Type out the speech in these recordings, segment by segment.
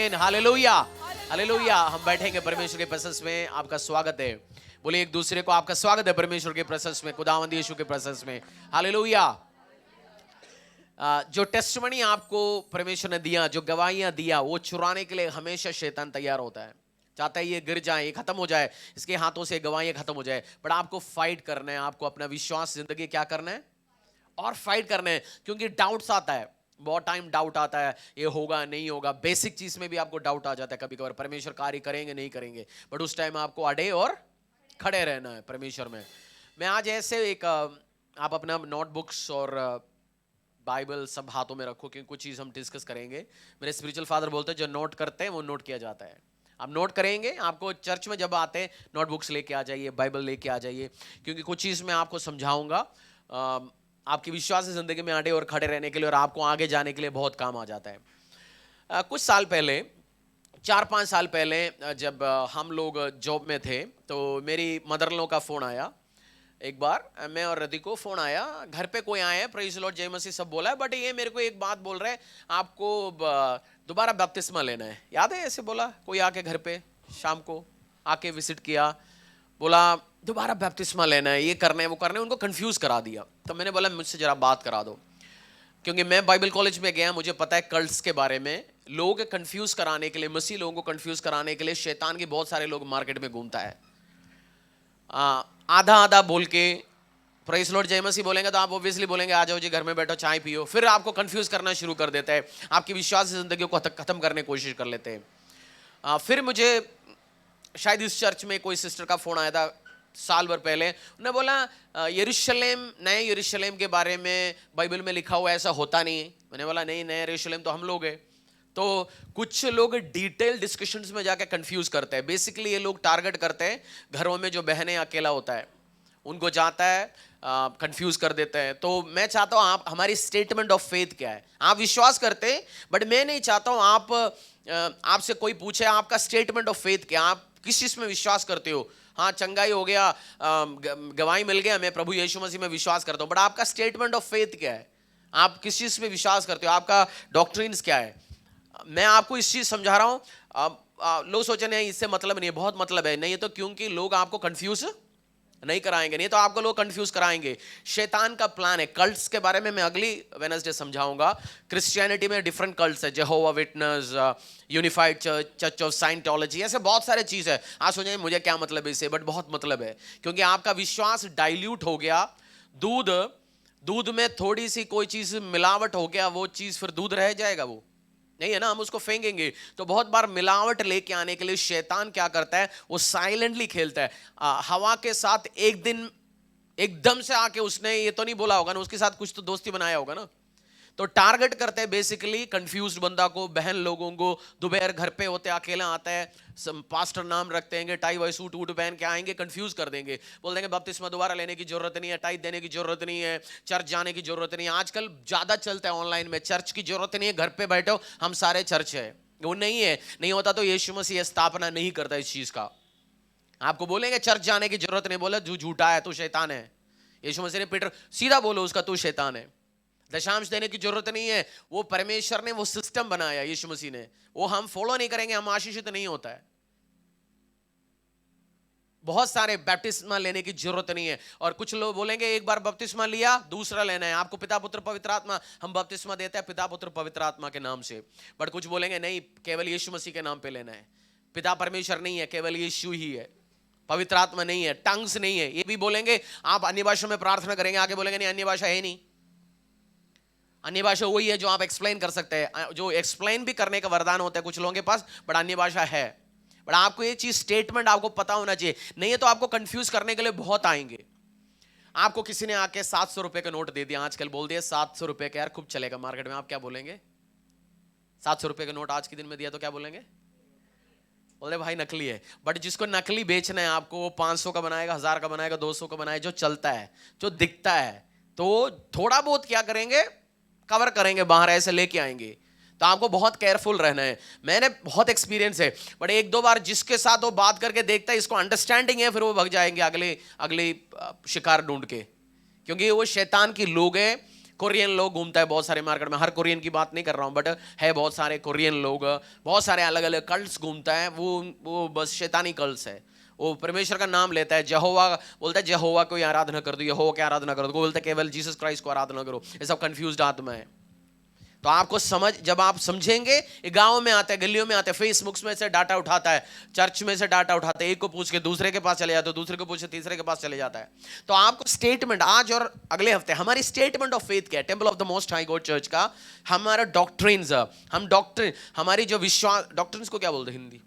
आमीन, hallelujah, hallelujah. हम बैठेंगे परमेश्वर के प्रेजेंस में। आपका स्वागत है। बोलिए एक दूसरे को, आपका स्वागत है परमेश्वर के प्रेजेंस में, खुदावंद यीशु के प्रेजेंस में। हालेलुया। जो टेस्टमनी आपको परमेश्वर ने दिया, जो गवाहियां दिया, वो चुराने के लिए हमेशा शैतान तैयार होता है। चाहता है ये गिर जाए, ये खत्म हो जाए, इसके हाथों से गवाहियां खत्म हो जाए। पर आपको फाइट करना है, आपको अपना विश्वास जिंदगी क्या करना है और फाइट करना है। क्योंकि डाउट्स आता है, बहुत टाइम डाउट आता है, ये होगा नहीं होगा। बेसिक चीज में भी आपको डाउट आ जाता है कभी कभार, परमेश्वर कार्य करेंगे नहीं करेंगे। बट उस टाइम आपको अड़े और खड़े रहना है परमेश्वर में। मैं आज ऐसे एक आप अपना नोटबुक्स और बाइबल सब हाथों में रखो, क्योंकि कुछ चीज हम डिस्कस करेंगे। मेरे स्पिरिचुअल फादर बोलते हैं जो नोट करते हैं वो नोट किया जाता है। आप नोट करेंगे, आपको चर्च में जब आते हैं नोटबुक्स लेके आ जाइए, बाइबल लेके आ जाइए, क्योंकि कुछ चीज मैं आपको समझाऊंगा आपकी विश्वास की जिंदगी में अड़े और खड़े रहने के लिए, और आपको आगे जाने के लिए बहुत काम आ जाता है। कुछ साल पहले, 4-5 साल पहले, जब हम लोग जॉब में थे, तो मेरी मदर इन लॉ का फोन आया। एक बार मैं और रदी को फोन आया, घर पे कोई आए हैं, प्रेज़ द लॉर्ड, जय मसीह सब बोला है, बट ये मेरे को एक बात बोल रहे हैं, आपको दोबारा बपतिस्मा लेना है। याद है ऐसे बोला, कोई आके घर पे शाम को आके विजिट किया, बोला दोबारा बपतिस्मा लेना है, ये करना है वो करना है, उनको कंफ्यूज करा दिया। तो मैंने बोला मुझसे जरा बात करा दो, क्योंकि मैं बाइबल कॉलेज में गया, मुझे पता है कल्ट्स के बारे में। लोग कंफ्यूज कराने के लिए, मसीह लोगों को कंफ्यूज कराने के लिए शैतान के बहुत सारे लोग मार्केट में घूमता है। आधा आधा बोल के प्रेज़ द लॉर्ड जय मसीह बोलेंगे तो आप ऑब्वियसली बोलेंगे आ जाओ जी घर में बैठो चाय पियो, फिर आपको कंफ्यूज करना शुरू कर देता है, आपकी विश्वास की जिंदगी को खत्म करने की कोशिश कर लेते हैं। फिर मुझे शायद इस चर्च में कोई सिस्टर का फोन आया था साल भर पहले। उन्होंने बोला यरूशलेम, नए यरूशलेम के बारे में बाइबल में लिखा हुआ ऐसा होता नहीं है। मैंने बोला नहीं, नए यरूशलेम तो हम लोग हैं। तो कुछ लोग डिटेल डिस्कशंस में जाकर कंफ्यूज करते हैं। बेसिकली ये लोग टारगेट करते हैं घरों में जो बहनें अकेला होता है उनको, जाता है कंफ्यूज कर देते हैं। तो मैं चाहता हूँ आप, हमारी स्टेटमेंट ऑफ फेथ क्या है। आप विश्वास करते हैं, बट मैं नहीं चाहता हूँ आप आपसे कोई पूछे आपका स्टेटमेंट ऑफ फेथ क्या, आप किस चीज में विश्वास करते हो। हाँ, चंगाई हो गया, गवाही मिल गया, मैं प्रभु यीशु मसीह में विश्वास करता हूँ, बट आपका स्टेटमेंट ऑफ फेथ क्या है, आप किस चीज में विश्वास करते हो, आपका डॉक्ट्रिन्स क्या है। मैं आपको इस चीज समझा रहा हूं। लोग सोचे नहीं इससे मतलब नहीं है, बहुत मतलब है। नहीं है तो क्योंकि लोग आपको कंफ्यूज नहीं कराएंगे, नहीं तो आपको लोग कंफ्यूज कराएंगे। शैतान का प्लान है। कल्ट्स के बारे में मैं अगली वेडनेसडे समझाऊंगा। क्रिश्चियनिटी में डिफरेंट कल्ट्स है, जेहोवा witness, unified church, church of Scientology, ऐसे बहुत सारे चीज है। आप सोचेंगे मुझे क्या मतलब है इससे, बट बहुत मतलब है, क्योंकि आपका विश्वास डाइल्यूट हो गया। दूध में थोड़ी सी कोई चीज मिलावट हो गया, वो चीज फिर दूध रह जाएगा, वो नहीं है ना, हम उसको फेंकेंगे। तो बहुत बार मिलावट लेके आने के लिए शैतान क्या करता है, वो साइलेंटली खेलता है। हवा के साथ एक दिन एकदम से आके उसने ये तो नहीं बोला होगा ना, उसके साथ कुछ तो दोस्ती बनाया होगा ना। तो टारगेट करते हैं बेसिकली कंफ्यूज्ड बंदा को, बहन लोगों को। दोपहर घर पे होते अकेला आता है, पास्टर नाम रखते हैं, टाई वाई सूट वूट पहन के आएंगे, कंफ्यूज कर देंगे। बोल देंगे बपतिस्मा दोबारा लेने की जरूरत नहीं है, टाई देने की जरूरत नहीं है, चर्च जाने की जरूरत नहीं है। आजकल ज्यादा चलता है ऑनलाइन में, चर्च की जरूरत नहीं है, घर पे बैठो हम सारे चर्च है। वो नहीं है, नहीं होता तो यीशु मसीह स्थापना नहीं करता इस चीज का। आपको बोलेंगे चर्च जाने की जरूरत नहीं, बोले तू झूठा है, तू शैतान है। यीशु मसीह ने पीटर सीधा बोलो उसका, तू शैतान है। दशांश देने की जरूरत नहीं है, वो परमेश्वर ने वो सिस्टम बनाया, यीशु मसीह ने, वो हम फॉलो नहीं करेंगे, हम आशीषित नहीं होता है। बहुत सारे बपतिस्मा लेने की जरूरत नहीं है। और कुछ लोग बोलेंगे एक बार बपतिस्मा लिया दूसरा लेना है, आपको पिता पुत्र पवित्र आत्मा, हम बपतिस्मा देते हैं पिता पुत्र पवित्र आत्मा के नाम से। बट कुछ बोलेंगे नहीं, केवल यीशु मसीह के नाम पे लेना है, पिता परमेश्वर नहीं है, केवल यीशु ही है, पवित्र आत्मा नहीं है, टंग्स नहीं है। ये भी बोलेंगे आप अन्य भाषा में प्रार्थना करेंगे, आगे बोलेंगे नहीं अन्य भाषा है नहीं। अन्य भाषा वही है जो आप एक्सप्लेन कर सकते हैं, जो एक्सप्लेन भी करने का वरदान होता है कुछ लोगों के पास, बट अन्य भाषा है। बट आपको ये चीज स्टेटमेंट आपको पता होना चाहिए, नहीं है तो आपको कंफ्यूज करने के लिए बहुत आएंगे। आपको किसी ने आके 700 रुपए का नोट दे दिया, आजकल बोल दिया 700 रुपए का यार खूब चलेगा मार्केट में, आप क्या बोलेंगे? 700 रुपए का नोट आज के दिन में दिया तो क्या बोलेंगे? बोले भाई नकली है। बट जिसको नकली बेचना है आपको, वो 500 का बनाएगा, 1000 का बनाएगा, 200 का बनाएगा, जो चलता है, जो दिखता है, तो थोड़ा बहुत क्या करेंगे, कवर करेंगे, बाहर ऐसे लेके आएंगे। तो आपको बहुत केयरफुल रहना है। मैंने बहुत एक्सपीरियंस है, बट एक दो बार जिसके साथ वो बात करके देखता है इसको अंडरस्टैंडिंग है, फिर वो भाग जाएंगे अगले शिकार ढूंढ के, क्योंकि वो शैतान की लोग हैं, कोरियन लोग घूमता है बहुत सारे मार्केट में, हर कोरियन की बात नहीं कर रहा हूं, बट है बहुत सारे कोरियन लोग, बहुत सारे अलग अलग कल्ट्स घूमता है, वो बस शैतानी कल्ट्स है। वो परमेश्वर का नाम लेता है, यहोवा बोलता है यहोवा को आराधना कर दो, यहोवा की आराधना करो, वो बोलता है केवल जीसस क्राइस्ट को आराधना करो। ये सब कंफ्यूज्ड आत्मा है। तो आपको समझ, जब आप समझेंगे, गांव में आता है, गलियों में आता है, फेसबुक में से डाटा उठाता है, चर्च में से डाटा उठाता है, एक को पूछ के दूसरे के पास चले जाता है, दूसरे को पूछ के तीसरे के पास चले जाता है। तो आपको स्टेटमेंट आज और अगले हफ्ते हमारी स्टेटमेंट ऑफ फेथ क्या है, temple of the most high God church का हमारा डॉक्ट्रिन्स, हम डॉक्ट्रिन, हमारी जो विश्वास, डॉक्ट्रिन्स को क्या बोलते हैं हिंदी,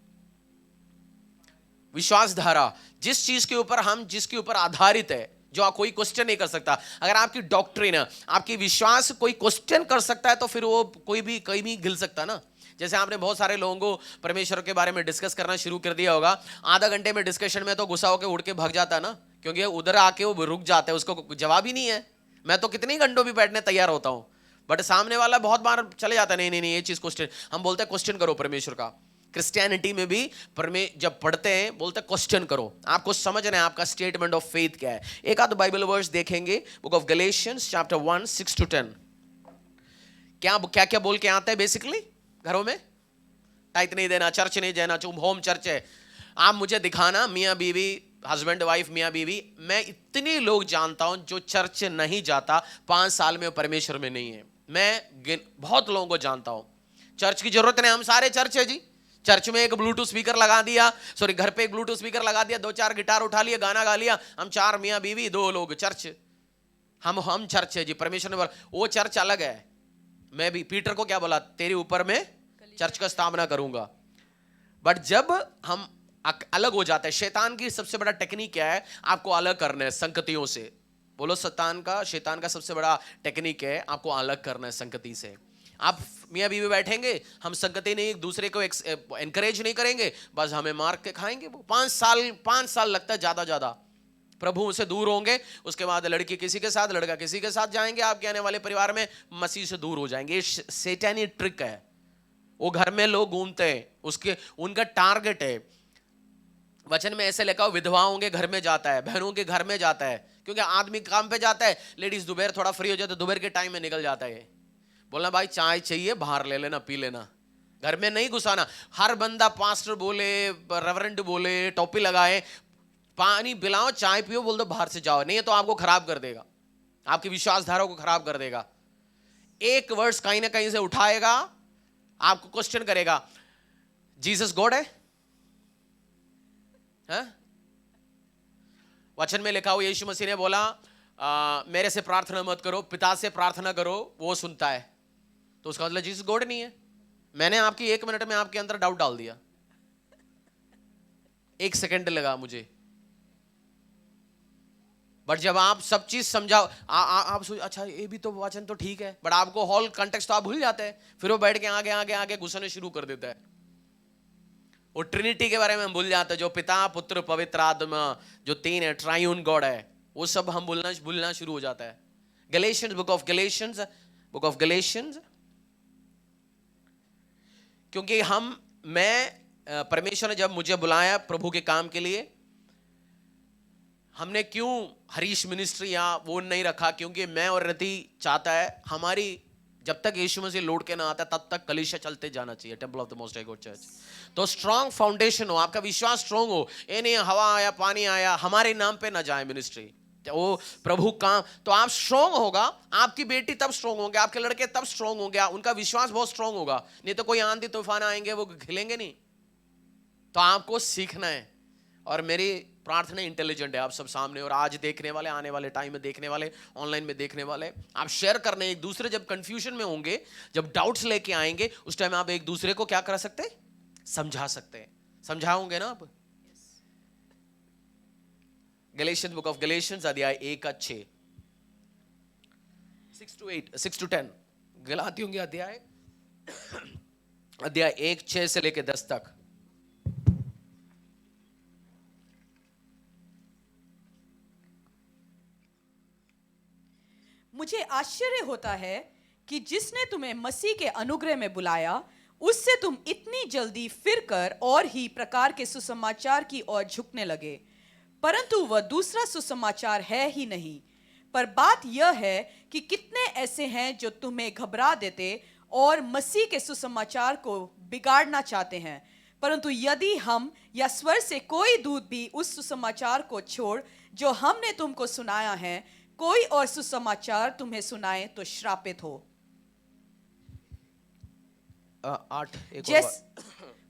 विश्वास धारा, जिस चीज के ऊपर हम, जिसके ऊपर आधारित है, जो कोई क्वेश्चन नहीं कर सकता। अगर आपकी डॉक्ट्रिन है, आपकी विश्वास कोई क्वेश्चन कर सकता है, तो फिर वो कोई भी कहीं भी गिल सकता ना। जैसे आपने बहुत सारे लोगों को परमेश्वर के बारे में डिस्कस करना शुरू कर दिया होगा, आधा घंटे में डिस्कशन में तो गुस्सा होकर उड़ के भाग जाता ना, क्योंकि उधर आके वो रुक जाता है, उसको जवाब ही नहीं है। मैं तो कितने घंटों भी बैठने तैयार होता हूं, बट सामने वाला बहुत बार चले जाता है, नहीं नहीं नहीं ये चीज क्वेश्चन, हम बोलते हैं क्वेश्चन करो परमेश्वर का। क्रिश्चियनिटी में भी जब पढ़ते हैं बोलते हैं क्वेश्चन करो, आपको समझना है आपका स्टेटमेंट ऑफ फेथ क्या है। एक आध बाइबल वर्स देखेंगे, book of Galatians chapter 1 6 to 10। क्या क्या क्या बोल के आता है बेसिकली, घरों में टाइट नहीं देना, चर्च नहीं जाना, चुप होम चर्च है। आप मुझे दिखाना मियाँ बीवी, हस्बैंड वाइफ, मियाँ बीवी, मैं इतने लोग जानता हूं जो चर्च नहीं जाता, 5 साल में परमेश्वर में नहीं है। मैं बहुत लोगों को जानता हूं, चर्च की जरूरत नहीं, हम सारे चर्च है जी। चर्च में एक ब्लूटूथ स्पीकर लगा दिया, सॉरी घर पे एक ब्लूटूथ स्पीकर लगा दिया, 2-4 गिटार उठा लिया, गाना गा लिया, हम 4 मियाँ बीवी 2 लोग, चर्च, हम चर्च है जी। परमेश्वर ने बोला वो चर्च अलग है। मैं भी पीटर को क्या बोला, तेरे ऊपर मैं चर्च का स्थापना करूंगा। बट जब हम अलग हो जाते हैं, शैतान की सबसे बड़ा टेक्निक क्या है, आपको अलग करना है संगतियों से। बोलो शैतान का सबसे बड़ा टेक्निक है आपको अलग करना है संगति से। आप मियाँ बीवी बैठेंगे, हम संगति नहीं, एक दूसरे को एनकरेज नहीं करेंगे, बस हमें मार के खाएंगे। वो 5 साल लगता है ज्यादा प्रभु से दूर होंगे, उसके बाद लड़की किसी के साथ, लड़का किसी के साथ जाएंगे, आपके आने वाले परिवार में मसीह से दूर हो जाएंगे। सैतानी ट्रिक है, वो घर में लोग घूमते हैं, उनका टारगेट है। वचन में ऐसे लिखा हो, विधवाओं के घर में जाता है, बहनों के घर में जाता है, क्योंकि आदमी काम पे जाता है, लेडीज दोपहर थोड़ा फ्री हो जाता है, दोपहर के टाइम में निकल जाता है। बोलना भाई चाय चाहिए बाहर ले लेना, पी लेना, घर में नहीं घुसाना। हर बंदा पास्टर बोले, रेवरेंड बोले, टोपी लगाए, पानी पिलाओ, चाय पियो, बोल दो बाहर से जाओ, नहीं है तो आपको खराब कर देगा, आपकी विश्वासधारा को खराब कर देगा। एक वर्ड्स कहीं ना कहीं से उठाएगा, आपको क्वेश्चन करेगा, जीसस गॉड है? वचन में लिखा हुआ यीशु मसीह ने बोला मेरे से प्रार्थना मत करो, पिता से प्रार्थना करो, वो सुनता है। तो उसका मतलब जीसस गॉड नहीं है। मैंने आपकी 1 मिनट में आपके अंदर डाउट डाल दिया, 1 सेकंड लगा मुझे। बट जब आप सब चीज समझाओ, आप सोच अच्छा ये भी तो वचन तो ठीक है, बट आपको होल कॉन्टेक्स्ट तो आप भूल जाते हैं, फिर वो बैठ के आगे आगे आगे घुसने शुरू कर देता है। वो ट्रिनिटी के बारे में हम भूल जाते हैं, जो पिता पुत्र पवित्र आत्मा जो 3 है, ट्राइयून गॉड है, वो सब हम भूलना शुरू हो जाता है। गलेशियंस, बुक ऑफ गलेशियंस, क्योंकि परमेश्वर ने जब मुझे बुलाया प्रभु के काम के लिए, हमने क्यों हरीश मिनिस्ट्री या वो नहीं रखा, क्योंकि मैं और रति चाहता है हमारी जब तक यीशु मसीह लौट के ना आता तब तक कलीसिया चलते जाना चाहिए, temple of the most high God church. तो स्ट्रांग फाउंडेशन हो, आपका विश्वास स्ट्रांग हो, ये नहीं हवा आया पानी आया हमारे नाम पे ना जाए मिनिस्ट्री, वो प्रभु काम। तो आप स्ट्रांग होगा, आपकी बेटी तब स्ट्रांग होंगे, आपके लड़के तब स्ट्रांग होंगे, उनका विश्वास बहुत स्ट्रांग होगा, नहीं तो कोई आंधी तूफान आएंगे वो खिलेंगे नहीं। तो आपको सीखना है, और मेरी प्रार्थना इंटेलिजेंट है आप सब सामने, और आज देखने वाले, आने वाले टाइम में देखने वाले, ऑनलाइन में देखने वाले, आप शेयर करने एक दूसरे, जब कंफ्यूजन में होंगे, जब डाउट्स लेके आएंगे, उस टाइम आप एक दूसरे को क्या कर सकते, समझा सकते हैं। समझाओगे ना आप? गलेशियंस, बुक ऑफ गलेशियंस अध्याय 1-6, 6 to 10, गलातियों के अध्याय 1-6 से लेके 10 तक। मुझे आश्चर्य होता है कि जिसने तुम्हें मसीह के अनुग्रह में बुलाया, उससे तुम इतनी जल्दी फिरकर और ही प्रकार के सुसमाचार की ओर झुकने लगे, परंतु वह दूसरा सुसमाचार है ही नहीं। पर बात यह है कि कितने ऐसे हैं जो तुम्हें घबरा देते और मसीह के सुसमाचार को बिगाड़ना चाहते हैं। परंतु यदि हम या स्वर से कोई दूत भी उस सुसमाचार को छोड़ जो हमने तुमको सुनाया है, कोई और सुसमाचार तुम्हें सुनाए तो श्रापित हो। 8 एक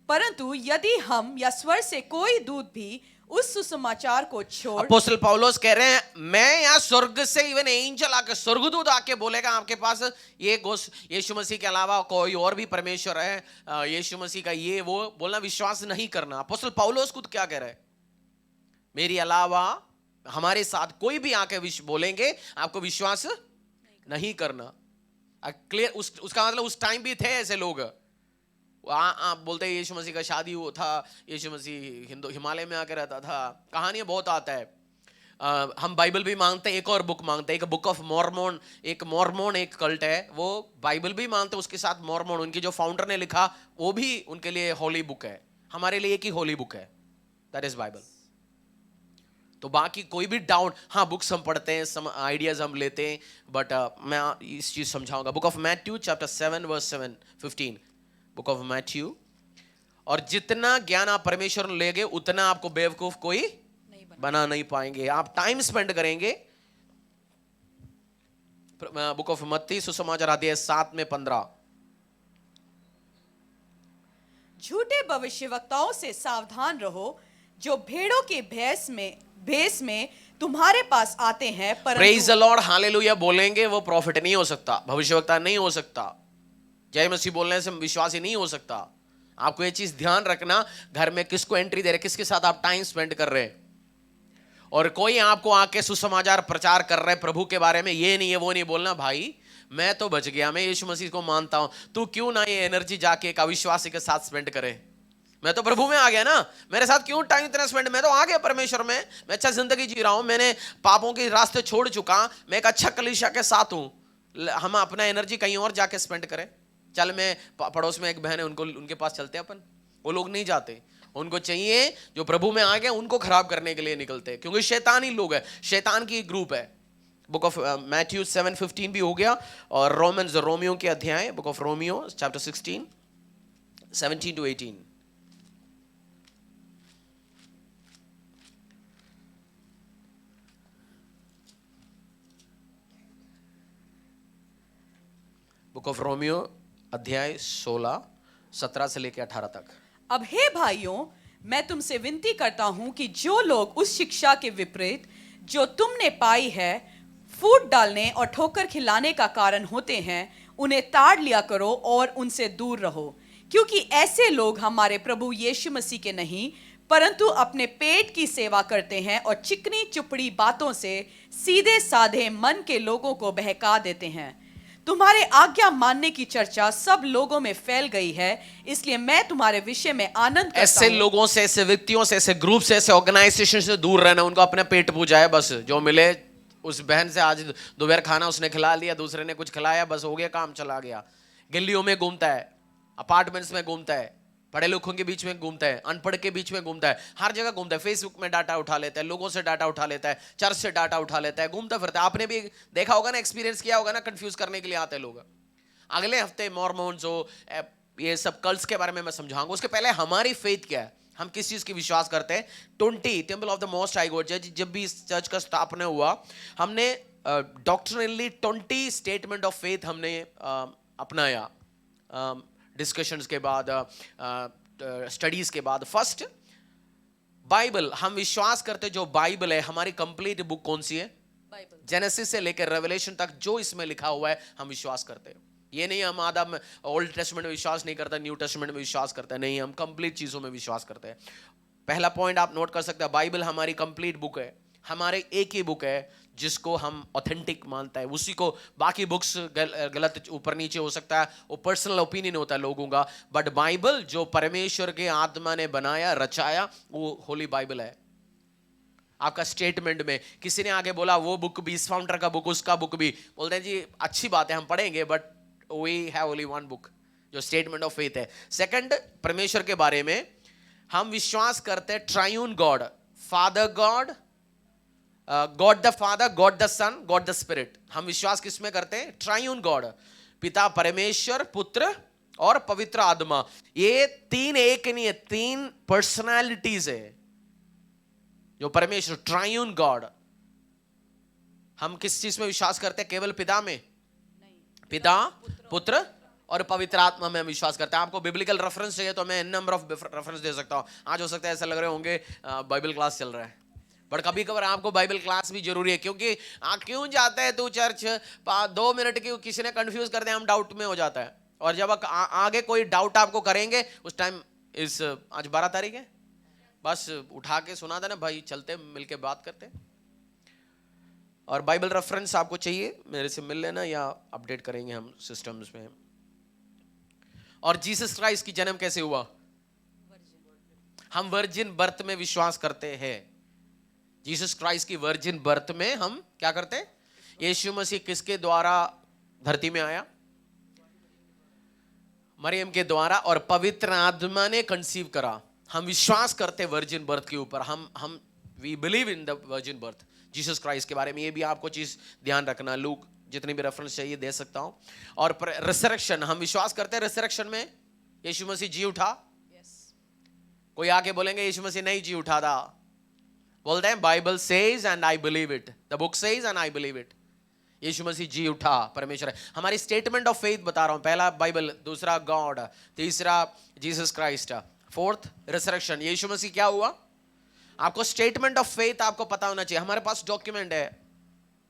परंतु यदि हम या स्वर से कोई दूत भी उस सुसमाचार को छोड़, अपोस्टल पौलुस कह रहे हैं मैं या स्वर्ग से इवन एंजल आके स्वर्गदूत आके बोलेगा आपके पास ये यीशु मसीह के अलावा कोई और भी परमेश्वर है, यीशु मसीह का ये वो बोलना विश्वास नहीं करना। अपोस्टल पौलुस खुद क्या कह रहे हैं, मेरे अलावा हमारे साथ कोई भी आके बोलेंगे आपको विश्वास नहीं करना। क्लियर, उसका मतलब उस टाइम भी थे ऐसे लोग। आप बोलते हैं यीशु मसीह का शादी हुआ था, यीशु मसीह हिमालय में आकर रहता था, कहानियां बहुत आता है। हम बाइबल भी मांगते हैं, एक और बुक मांगते हैं, एक बुक ऑफ मॉर्मोन, एक मॉर्मोन एक कल्ट है, वो बाइबल भी मानते हैं, उसके साथ मॉर्मोन उनकी जो फाउंडर ने लिखा वो भी उनके लिए होली बुक है। हमारे लिए एक ही होली बुक है, दैट इज बाइबल। तो बाकी कोई भी डाउन, हाँ बुक्स हम पढ़ते हैं, सम आइडियाज हम लेते हैं, बट मैं इस चीज समझाऊंगा। Book of Matthew chapter 7 verse 15, book of Matthew. और जितना ज्ञान आप परमेश्वर ने लेंगे उतना आपको बेवकूफ कोई बना नहीं पाएंगे। आप टाइम स्पेंड करेंगे। बुक ऑफ मत्ती सुसमाचार अध्याय 7 में 15, झूठे भविष्यवक्ताओं से सावधान रहो जो भेड़ों के भेष में तुम्हारे पास आते हैं, प्रेज द लॉर्ड, हालेलुया बोलेंगे वो प्रॉफिट नहीं हो सकता, भविष्यवक्ता नहीं हो सकता, जय मसीह बोलने से विश्वासी नहीं हो सकता। आपको ये चीज ध्यान रखना, घर में किसको एंट्री दे रहे, किसके साथ आप टाइम स्पेंड कर रहे हैं। और कोई आपको आके सुसमाचार प्रचार कर रहे हैं प्रभु के बारे में, ये नहीं है वो नहीं बोलना, भाई मैं तो बच गया, मैं यीशु मसीह को मानता हूं, तू क्यों ना ये एनर्जी जाके एक अविश्वासी के साथ स्पेंड करे। मैं तो प्रभु में आ गया ना, मेरे साथ क्यों टाइम इतना स्पेंड, मैं तो आ गया परमेश्वर में, मैं अच्छा जिंदगी जी रहा हूं, मैंने पापों के रास्ते छोड़ चुका, मैं एक अच्छा कलीसिया के साथ हूं। हम अपना एनर्जी कहीं और जाके स्पेंड करें। चल मैं पड़ोस में एक बहन है, उनके पास चलते हैं अपन, वो लोग नहीं जाते। उनको चाहिए जो प्रभु में आ गए उनको खराब करने के लिए निकलते हैं, क्योंकि शैतानी लोग है, शैतान की ग्रुप है। बुक ऑफ मैथ्यू 7:15 भी हो गया, और रोमियो के अध्याय, book of Romeo chapter 16 17 to 18। Book of Romeo अध्याय 16 17 से लेकर 18 तक। अब हे भाइयों, मैं तुमसे विनती करता हूं कि जो लोग उस शिक्षा के विपरीत जो तुमने पाई है फूट डालने और ठोकर खिलाने का कारण होते हैं, उन्हें ताड़ लिया करो और उनसे दूर रहो, क्योंकि ऐसे लोग हमारे प्रभु यीशु मसीह के नहीं परंतु अपने पेट की सेवा करते हैं और चिकनी चुपड़ी बातों से सीधे साधे मन के लोगों को बहका देते हैं। तुम्हारे आज्ञा मानने की चर्चा सब लोगों में फैल गई है, इसलिए मैं तुम्हारे विषय में आनंद करता ऐसे हूं। लोगों से, ऐसे व्यक्तियों से, ऐसे ग्रुप से, ऐसे ऑर्गेनाइजेशन से दूर रहना। उनको अपना पेट पूजा है, बस जो मिले। उस बहन से आज दोपहर खाना उसने खिला लिया, दूसरे ने कुछ खिलाया, बस हो गया, काम चला गया। गलियों में घूमता है, अपार्टमेंट्स में घूमता है, पढ़े लिखों के बीच में घूमता है, अनपढ़ के बीच में घूमता है, हर जगह घूमता है। फेसबुक में डाटा उठा लेता है, लोगों से डाटा उठा लेता है, चर्च से डाटा उठा लेता है, घूमता फिरता है। आपने भी देखा होगा ना, एक्सपीरियंस किया होगा ना, कंफ्यूज करने के लिए आते हैं लोग। अगले हफ्ते मॉर्मोन्स हो, ये सब कल्ट्स के बारे में मैं समझाऊंगा। उसके पहले हमारी फेथ क्या है, हम किस चीज की विश्वास करते हैं। 20 temple of the most high God, जब भी इस चर्च का स्थापना हुआ, हमने डॉक्ट्रिनली 20 स्टेटमेंट ऑफ फेथ हमने अपनाया, डिस्कशंस के बाद, स्टडीज के बाद। फर्स्ट बाइबल, हम विश्वास करते जो बाइबल है हमारी कंप्लीट बुक कौन सी है, जेनेसिस से लेकर रेवलेशन तक जो इसमें लिखा हुआ है हम विश्वास करते हैं। ये नहीं हम आधा ओल्ड टेस्टमेंट में विश्वास नहीं करते, न्यू टेस्टमेंट में विश्वास करते हैं, नहीं, हम कंप्लीट चीजों में विश्वास करते हैं। पहला पॉइंट आप नोट कर सकते हैं, बाइबल हमारी कंप्लीट बुक है, हमारे एक ही बुक है जिसको हम ऑथेंटिक मानता है। उसी को बाकी बुक्स गलत ऊपर नीचे हो सकता है, वो पर्सनल ओपिनियन होता है लोगों का, बट बाइबल जो परमेश्वर के आत्मा ने बनाया, रचाया, वो होली बाइबल है। आपका स्टेटमेंट में किसी ने आगे बोला वो बुक भी, इस फाउंडर का बुक, उसका बुक भी, बोलते हैं जी अच्छी बात है हम पढ़ेंगे, but we have only one book जो स्टेटमेंट ऑफ फेथ है। सेकंड, परमेश्वर के बारे में हम विश्वास करते हैं triune God, father God, God the father, God the son, God the spirit. हम विश्वास किसमें करते हैं? ट्राइयून गॉड, पिता परमेश्वर, पुत्र और पवित्र आत्मा। ये तीन एक नहीं है, तीन पर्सनालिटीज है जो परमेश्वर, ट्राइयून गॉड। हम किस चीज में विश्वास करते हैं? केवल पिता में? पिता, पुत्र और पवित्र आत्मा में हम विश्वास करते हैं। आपको बिब्लिकल रेफरेंस चाहिए तो मैं नंबर ऑफ रेफरेंस दे सकता हूं। आज हो सकता है ऐसा लग रहे होंगे बाइबल क्लास चल रहा है, बट कभी कभार आपको बाइबल क्लास भी जरूरी है, क्योंकि क्यों जाता है तू चर्च? 2 मिनट की किसी ने कंफ्यूज कर दिया, हम डाउट में हो जाता है। और जब आगे कोई डाउट आपको करेंगे उस टाइम, इस आज 12 तारीख है, बस उठा के सुना देना भाई, चलते मिलके बात करते। और बाइबल रेफरेंस आपको चाहिए मेरे से मिल लेना, या अपडेट करेंगे हम सिस्टम्स में। और जीसस क्राइस्ट की जन्म कैसे हुआ? हम वर्जिन बर्थ में विश्वास करते हैं। जीसस क्राइस्ट की वर्जिन बर्थ में हम क्या करते हैं? यीशु मसीह किसके द्वारा धरती में आया? मरियम के द्वारा, और पवित्र आत्मा ने कंसीव करा। हम विश्वास करते वर्जिन बर्थ के ऊपर। हम we believe in the virgin birth. Jesus Christ के बारे में ये भी आपको चीज ध्यान रखना। लूक जितनी भी रेफरेंस चाहिए दे सकता हूं। और रिसरेक्शन, हम विश्वास करते हैं रिसरेक्शन में यीशु मसीह जी उठा। कोई आके बोलेंगे यीशु मसीह नहीं जी उठा था, बोलते हैं Bible says and I believe it, the book says and I believe it. यीशु मसीह जी उठा, परमेश्वर है। हमारी स्टेटमेंट ऑफ फेथ बता रहा हूं। पहला बाइबल, दूसरा गॉड, तीसरा जीसस क्राइस्ट, फोर्थ रिसरेक्शन। यीशु मसीह क्या हुआ? आपको स्टेटमेंट ऑफ फेथ आपको पता होना चाहिए। हमारे पास डॉक्यूमेंट है,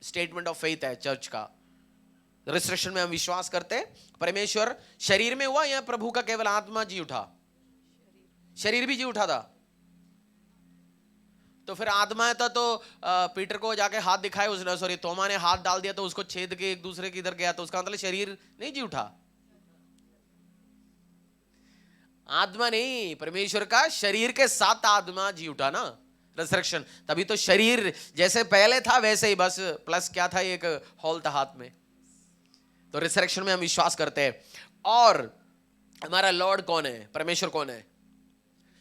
स्टेटमेंट ऑफ फेथ है चर्च का। रिसरेक्शन में हम विश्वास करते हैं परमेश्वर शरीर में हुआ, या प्रभु का केवल आत्मा जी उठा? शरीर भी जी उठा था। तो फिर आत्मा था तो पीटर को जाके हाथ दिखाए उसने, सॉरी तोमा ने हाथ डाल दिया तो उसको छेद के एक दूसरे के इधर गया, तो उसका मतलब शरीर नहीं जी उठा? आत्मा नहीं, परमेश्वर का शरीर के साथ आत्मा जी उठा ना, रिसरेक्शन। तभी तो शरीर जैसे पहले था वैसे ही, बस प्लस क्या था, एक हॉल था हाथ में। तो रिसरेक्शन में हम विश्वास करते हैं। और हमारा लॉर्ड कौन है? परमेश्वर कौन है?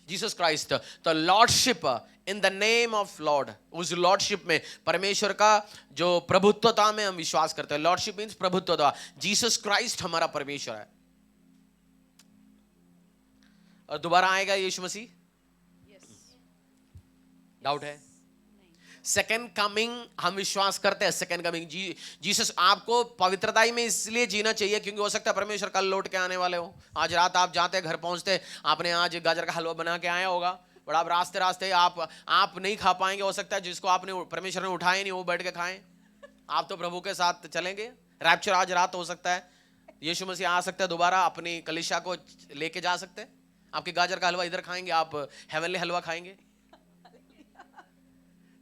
Jesus Christ. तो lordship in the name of lord, उस लॉर्डशिप में परमेश्वर का जो प्रभुत्वता में हम विश्वास करते हैं। लॉर्डशिप मींस प्रभुत्वता। जीसस क्राइस्ट हमारा परमेश्वर है। और दोबारा आएगा यीशु मसीह? डाउट है? सेकेंड कमिंग हम विश्वास करते हैं। सेकेंड कमिंग जीसस, आपको पवित्रता में इसलिए जीना चाहिए क्योंकि हो सकता है परमेश्वर कल लौट के आने वाले हो। आज रात आप जाते घर पहुंचते, आपने आज गाजर का हलवा बना के आया होगा, बट आप रास्ते रास्ते आप नहीं खा पाएंगे। हो सकता है जिसको आपने परमेश्वर ने उठाया नहीं वो बैठ के खाएं। आप तो प्रभु के साथ चलेंगे। रैप्चर आज रात हो सकता है, यीशु मसीह आ सकता है दोबारा, अपनी कलीसिया को लेके जा सकते हैं। आपके गाजर का हलवा इधर खाएंगे, आप हेवनली हलवा खाएंगे।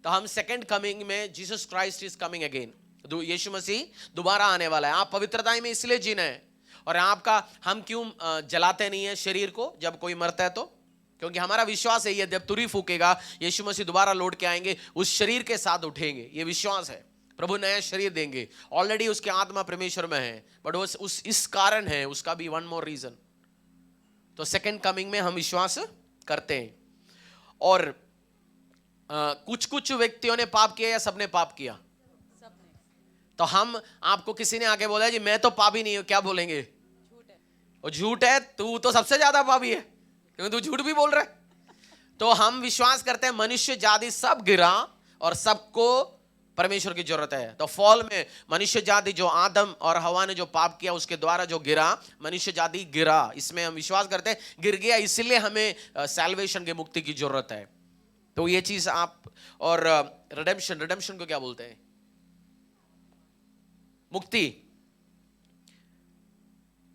तो हम सेकंड कमिंग में Jesus Christ is coming again, यीशु मसीह दोबारा आने वाला है। आप पवित्रता में इसलिए जीना है। और आपका हम क्यों जलाते नहीं है शरीर को जब कोई मरता है? तो क्योंकि हमारा विश्वास है ये जब तुरी फूकेगा यीशु मसीह दोबारा लौट के आएंगे, उस शरीर के साथ उठेंगे। ये विश्वास है। प्रभु नया शरीर देंगे। ऑलरेडी उसके आत्मा परमेश्वर में है, बट उस इस कारण है, उसका भी वन मोर रीजन। तो सेकंड कमिंग में हम विश्वास करते हैं। और कुछ कुछ व्यक्तियों ने पाप किया या सबने पाप किया? सबने। तो हम, आपको किसी ने आके बोला जी मैं तो पापी नहीं हूं, क्या बोलेंगे? झूठ है। और झूठ है, तू तो सबसे ज्यादा पापी है क्योंकि तू झूठ भी बोल रहा है। तो हम विश्वास करते हैं मनुष्य जाति सब गिरा और सबको परमेश्वर की जरूरत है। तो फॉल में मनुष्य जाति, जो आदम और हवा ने जो पाप किया उसके द्वारा जो गिरा, मनुष्य जाति गिरा, इसमें हम विश्वास करते हैं गिर गया, इसलिए हमें सैल्वेशन की, मुक्ति की जरूरत है। तो ये चीज आप, और रिडेम्पशन को क्या बोलते हैं? मुक्ति।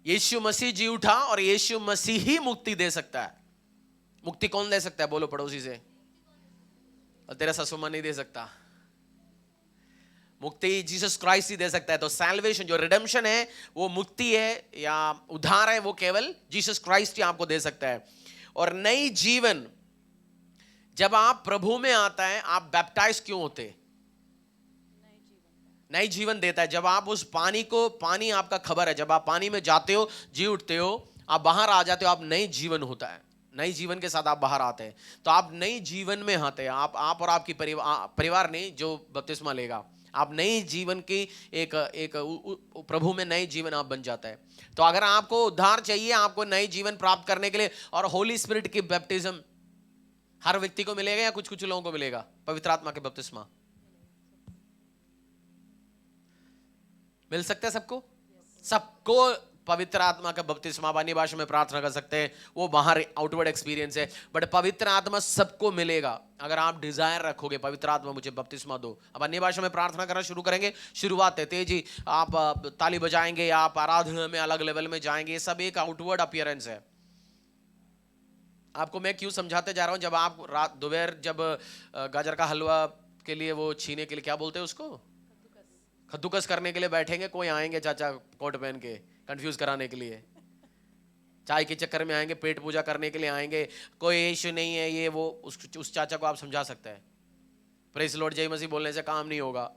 यीशु मसीह जी उठा और यीशु मसीह ही मुक्ति दे सकता है। मुक्ति कौन दे सकता है? बोलो पड़ोसी से। और तेरा ससुर नहीं दे सकता। मुक्ति जीसस क्राइस्ट ही दे सकता है। तो सैल्वेशन, जो रिडेम्पशन है, वो मुक्ति है या उद्धार है, वो केवल जीसस क्राइस्ट ही आपको दे सकता है। और नई जीवन जब आप प्रभु में आता है, आप बैप्टाइज क्यों होते? नई जीवन देता है। जब आप उस पानी को, पानी आपका खबर है, जब आप पानी में जाते हो, जी उठते हो, आप बाहर आ जाते हो, आप नई जीवन होता है। नई जीवन के साथ आप बाहर आते हैं। तो आप नई जीवन में आते हैं, आप और आपकी परिवार नहीं जो बपतिस्मा लेगा, आप नई जीवन की एक एक प्रभु में नए जीवन आप बन जाता है। तो अगर आपको उद्धार चाहिए, आपको नए जीवन प्राप्त करने के लिए, और होली स्पिरिट की बैप्टिज्म हर व्यक्ति को मिलेगा या कुछ कुछ लोगों को मिलेगा? पवित्र आत्मा के बपतिस्मा मिल सकता है सबको? सबको पवित्र आत्मा का बपतिस्मा, अन्य भाषा में प्रार्थना कर सकते हैं, वो बाहर आउटवर्ड एक्सपीरियंस है, बट पवित्र आत्मा सबको मिलेगा अगर आप डिजायर रखोगे पवित्र आत्मा मुझे बपतिस्मा दो। अब अन्य भाषा में प्रार्थना करना शुरू करेंगे, शुरुआत है तेजी, आप ताली बजाएंगे, आप आराधना में अलग लेवल में जाएंगे, ये सब एक आउटवर्ड अपीयरेंस है। आपको मैं क्यों समझाते जा रहा हूं, जब आप रात दोपहर जब गाजर का हलवा के लिए वो छीने के लिए क्या बोलते हैं उसको, कद्दूकस करने के लिए बैठेंगे, कोई आएंगे चाचा कोट पहन के कंफ्यूज कराने के लिए, चाय के चक्कर में आएंगे, पेट पूजा करने के लिए आएंगे, कोई इश्यू नहीं है ये वो, उस चाचा को आप समझा सकते हैं, प्रेज लॉर्ड जय मसीह बोलने से काम नहीं होगा।